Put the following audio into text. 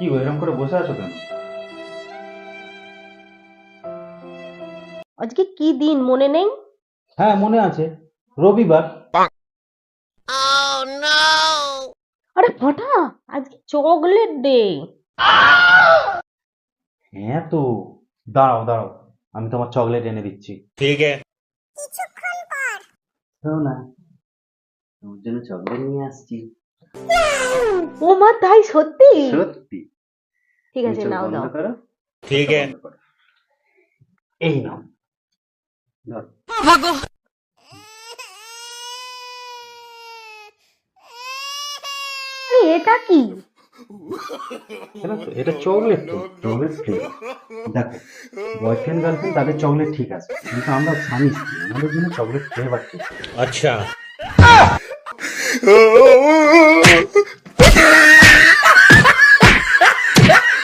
কি গো এরকম করে বসে আছো কেন? আজকে কি দিন মনে নেই? হ্যাঁ মনে আছে, রবিবার। আরে ফটা, আজকে চকলেট ডে। হ্যাঁ তো, দাঁড়াও দাঁড়াও, আমি তোমার চকলেট এনে দিচ্ছি। ठीक है। দাও না, তোমার জন্য চকলেট নিয়ে আসছি। ও মা, তাই সত্যি? সত্যি। ঠিক তুমি আছে, চোখ নাও বন্ধ দাও। করো। ठीक চোখটা है। বন্ধ করো। এই নাও, ধরো। আরে এটা কি? কেন তো? এটা চকলেট তো, চকলেট ফ্লেভার। দেখো, বয়ফ্রেন্ড গার্লফ্রেন্ড তাদের চকলেট ঠিক আছে, কিন্তু আমরা স্বামী স্ত্রী, আমাদের জন্য চকলেট ফ্লেভার ঠিক আছে। अच्छा।